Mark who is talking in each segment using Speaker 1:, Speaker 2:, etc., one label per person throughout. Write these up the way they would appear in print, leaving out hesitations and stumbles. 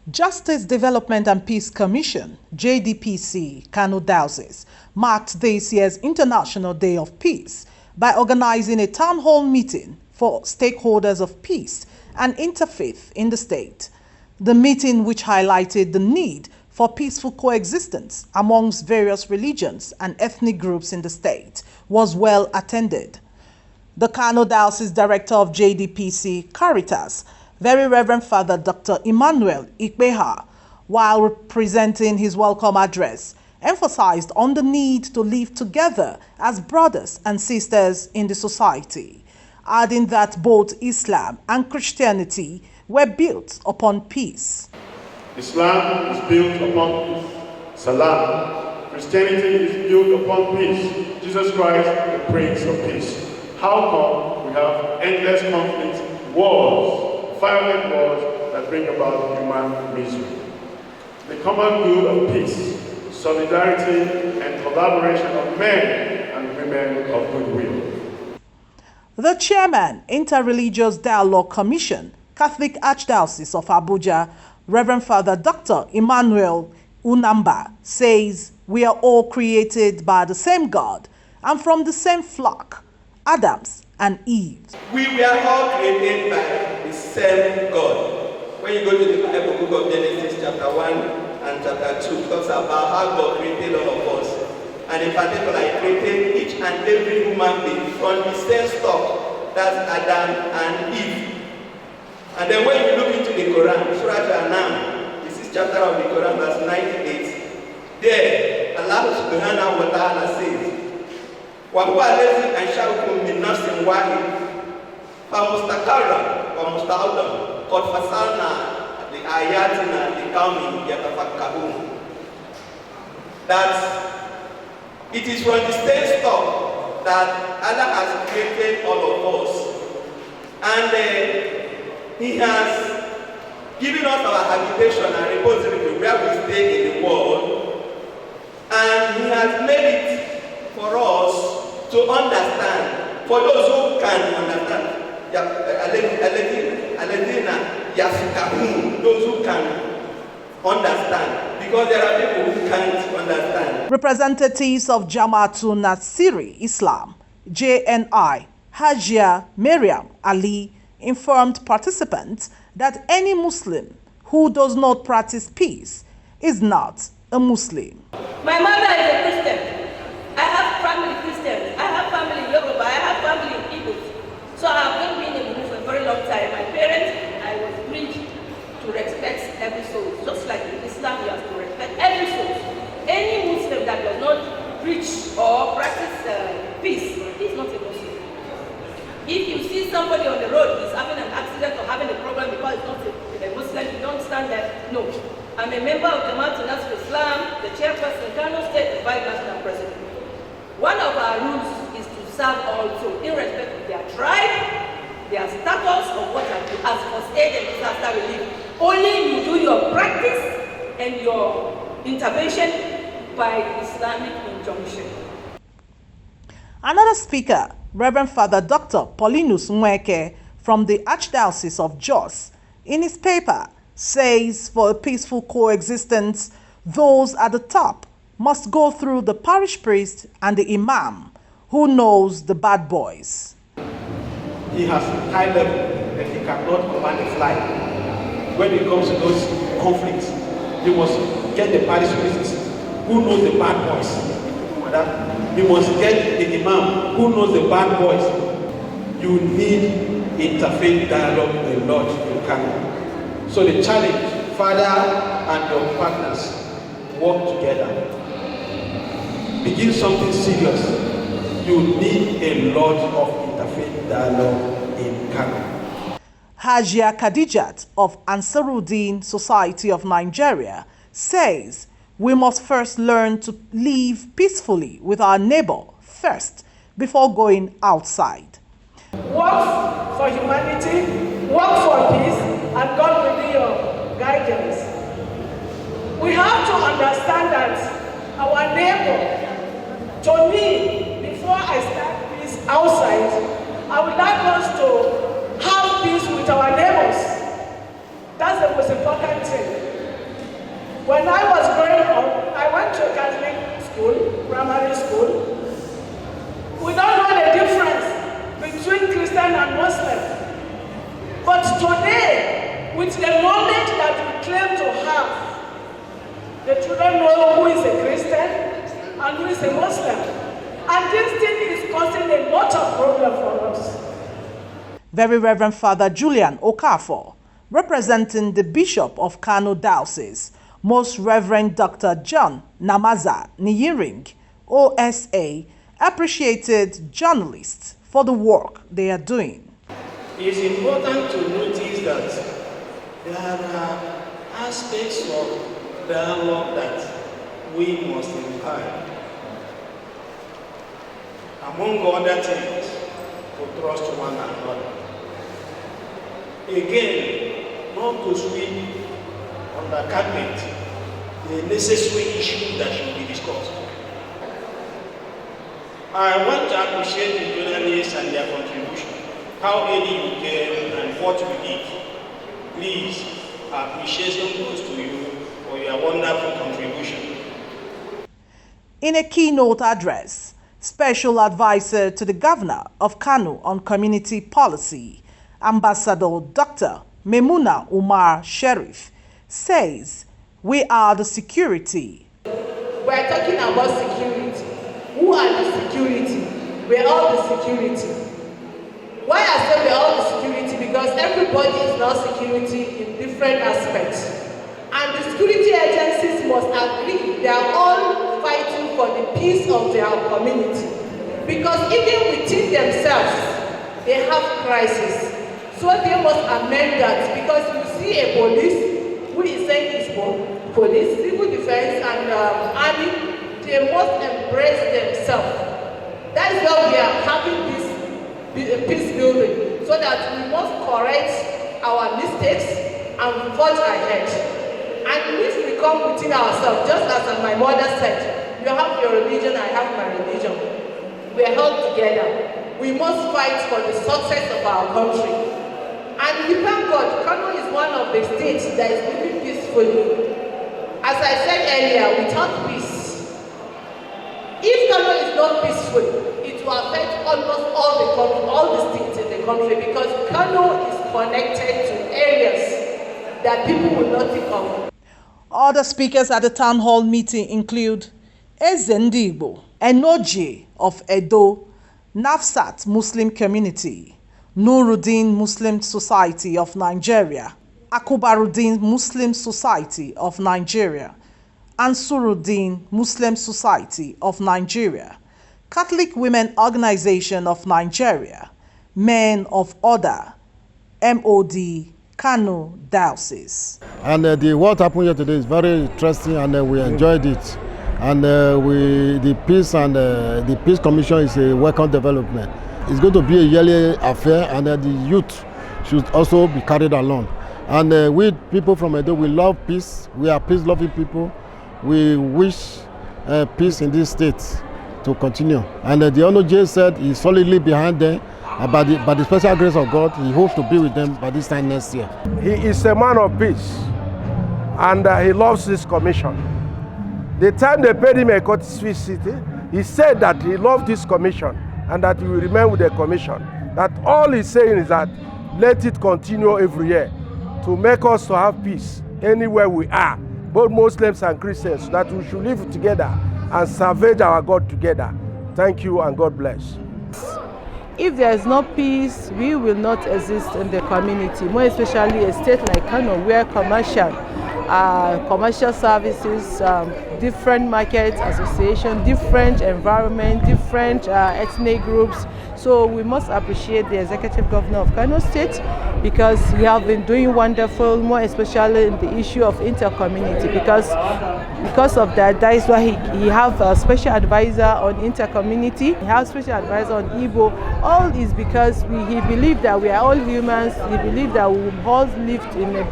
Speaker 1: Justice Development and Peace Commission, Jdpc, Kano Diocese, marked this year's International Day of Peace by organizing a town hall meeting for stakeholders of peace and interfaith in the state. The meeting, which highlighted the need for peaceful coexistence amongst various religions and ethnic groups in the state, was well attended. The Kano Diocese Director of Jdpc, Caritas, Very Reverend Father Dr. Emmanuel Ikpeha, while presenting his welcome address, emphasized on the need to live together as brothers and sisters in the society, adding that both Islam and Christianity were built upon peace.
Speaker 2: Islam is built upon peace. Salam. Christianity is built upon peace. Jesus Christ, the Prince of Peace. How come we have endless conflicts, wars, violent wars that bring about human misery? The common good of peace, solidarity, and collaboration of men and women of goodwill.
Speaker 1: The chairman, Interreligious Dialogue Commission, Catholic Archdiocese of Abuja, Reverend Father Dr. Emmanuel Unamba, says we are all created by the same God and from the same flock, Adams and Eve.
Speaker 3: We were all created by the same God. When you go to the Bible, book of Genesis chapter 1 and chapter 2, it talks about how God created all of us. And in particular, He created each and every human being from the same stock, that's Adam and Eve. And then when you look into the Quran, Surah Al-An'am, this is chapter of the Quran, verse 98, there, Allah subhanahu wa ta'ala says, وَهُوَ الَّذِي أَنشَأَكُم مِّن نَّفْسٍ وَاحِدَةٍ فَمُسْتَقَرًّا وَمُسْتَعَوْدًا قَدْ فَصَّلْنَا لِآيَاتِنَا لِقَوْمٍ يَتَفَكَّرُونَ. That it is from the same stock that Allah has created all of us. And He has given us our habitation and repository where we stay in the world. And He has made it for us to understand, for those who can understand, those who can understand, because there are people who can't understand.
Speaker 1: Representatives of Jamaatul Nasiri Islam, JNI, Hajia Miriam Ali, informed participants that any Muslim who does not practice peace is not a Muslim.
Speaker 4: My mother is a Christian. I have family Christians. I have family in Yoruba. I have family in Igbo. So I have not been in the for a very long time. My parents, I was bridged to respect every soul. Just like in Islam, you have to respect every soul. Any Muslim that does not preach or practice peace is not a Muslim. If you see somebody on the road is having an accident or having a problem because it's not a Muslim, you don't stand there. No. I'm a member of the Jamaat Nasr Islam, the chairperson, Kano State, the Vice National President. One of our rules is to serve all, so irrespective of their tribe, their status, or what have you, as first aid and disaster relief. Only you do your practice and your intervention by Islamic injunction.
Speaker 1: Another speaker, Reverend Father Dr. Paulinus Nweke from the Archdiocese of Jos, in his paper, says for a peaceful coexistence, those at the top must go through the parish priest and the imam, who knows the bad boys.
Speaker 5: He has high level and he cannot command a fly. When it comes to those conflicts, he must get the parish priests who knows the bad boys. He must get the imam who knows the bad boys. You need interfaith dialogue a lot in Kano. So the challenge, Father and your partners work together. Begin something serious. You need a lot of interfaith dialogue in Kano.
Speaker 1: Hajia Khadijat of Ansaruddin Society of Nigeria says we must first learn to live peacefully with our neighbor first before going outside.
Speaker 6: Work for humanity, work for peace, and God will be your guidance. We have to understand that our neighbor, to me, before I start peace outside, I would like us to have peace with our neighbors. That's the most important thing. with the knowledge that we claim to have. The children know who is a Christian and who is a Muslim. And this thing is causing a lot of problem for us.
Speaker 1: Very Reverend Father Julian Okafor, representing the Bishop of Kano Diocese, Most Reverend Dr. John Namaza Niyiring, OSA, appreciated journalists for the work they are doing.
Speaker 5: It's important to notice that there are aspects of dialogue that we must impart. Among other things, to trust one another. Again, not to sweep on the carpet the necessary issues that should be discussed. I want to appreciate the journalists and their contribution, how early you came and what you did. Please, appreciation goes to you for your wonderful contribution.
Speaker 1: In a keynote address, Special Advisor to the Governor of Kano on Community Policy, Ambassador Dr. Memuna Umar Sheriff, says, "We are the security."
Speaker 6: We are talking about security. Who are the security? We are all the security. Why I say we are all the security? Because everybody is now security in different aspects. And the security agencies must agree they are all fighting for the peace of their community. Because even within themselves, they have crisis. So they must amend that, because you see a police who is saying it's police, civil defense, and army, they must embrace themselves. That is why we are having this peace building, so that we must correct our mistakes and forge ahead. And if we come within ourselves, just as my mother said, you have your religion, I have my religion. We are held together. We must fight for the success of our country. And we thank God, Kano is one of the states that is living peacefully. As I said earlier, without peace, if Kano is not peaceful, it will affect almost all the states in the country, because Kano is connected to areas that people will not think of.
Speaker 1: Other speakers at the town hall meeting include Ezendibo, Enoje of Edo, Nafsat Muslim Community, Nuruddin Muslim Society of Nigeria, Akubaruddin Muslim Society of Nigeria, Ansuruddin Muslim Society of Nigeria, Catholic Women Organization of Nigeria, Men of Order, MOD, Kano Diocese.
Speaker 7: And what happened here today is very interesting, and we enjoyed it. And the peace and the Peace Commission is a welcome development. It's going to be a yearly affair, and the youth should also be carried along. And we people from Edo, we love peace. We are peace-loving people. We wish peace in this state to continue. And the J said he's solidly behind them. By the special grace of God, he hopes to be with them by this time next year.
Speaker 8: He is a man of peace, and he loves this commission. The time they paid him a courtesy visit, he said that he loved this commission and that he will remain with the commission. That all he's saying is that let it continue every year to make us to have peace anywhere we are, both Muslims and Christians, that we should live together and salvage our God together. Thank you, and God bless.
Speaker 9: If there is no peace, we will not exist in the community, more especially a state like Kano, where commercial services, different markets, association, different environment, different ethnic groups. So we must appreciate the executive governor of Kano State, because he has been doing wonderful, more especially in the issue of intercommunity, because of that is why he have a special advisor on intercommunity. He has special advisor on Igbo. All is because he believes that we are all humans. He believes that we all live in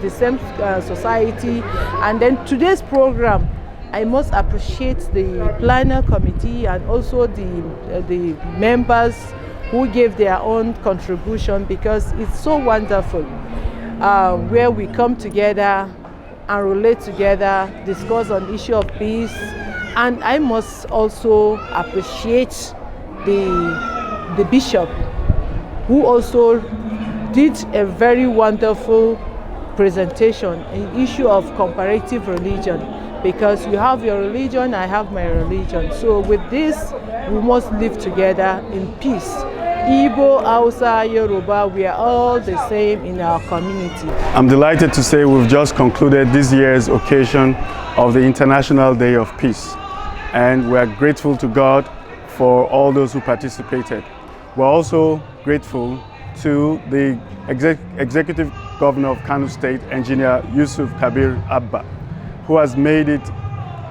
Speaker 9: the same society. And then today's program, I must appreciate the planner committee and also the members who gave their own contribution, because it's so wonderful where we come together and relate together, discuss on issue of peace. And I must also appreciate the bishop, who also did a very wonderful presentation, an issue of comparative religion, because you have your religion, I have my religion. So with this, we must live together in peace. Igbo, Hausa, Yoruba, we are all the same in our community.
Speaker 2: I'm delighted to say we've just concluded this year's occasion of the International Day of Peace, and we are grateful to God for all those who participated. We're also grateful to the Executive Governor of Kano State, Engineer Yusuf Kabir Abba, who has made it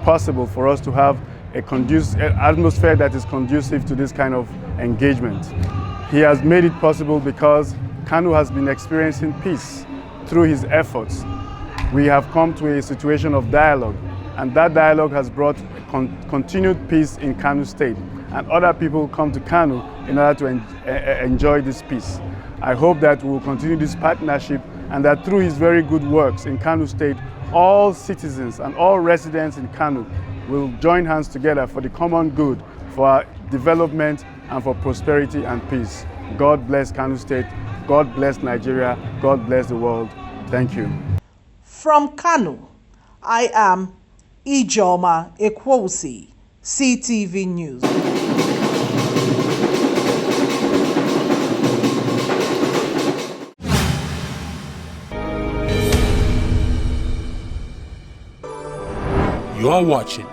Speaker 2: possible for us to have an atmosphere that is conducive to this kind of engagement. He has made it possible because Kano has been experiencing peace through his efforts. We have come to a situation of dialogue, and that dialogue has brought continued peace in Kano State, and other people come to Kano in order to enjoy this peace. I hope that we will continue this partnership, and that through his very good works in Kano State, all citizens and all residents in Kano will join hands together for the common good, for our development and for prosperity and peace. God bless Kano State, God bless Nigeria, God bless the world. Thank you.
Speaker 1: From Kano, I am Ijoma Ekwosi, CTV News.
Speaker 10: You are watching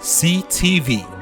Speaker 10: CTV.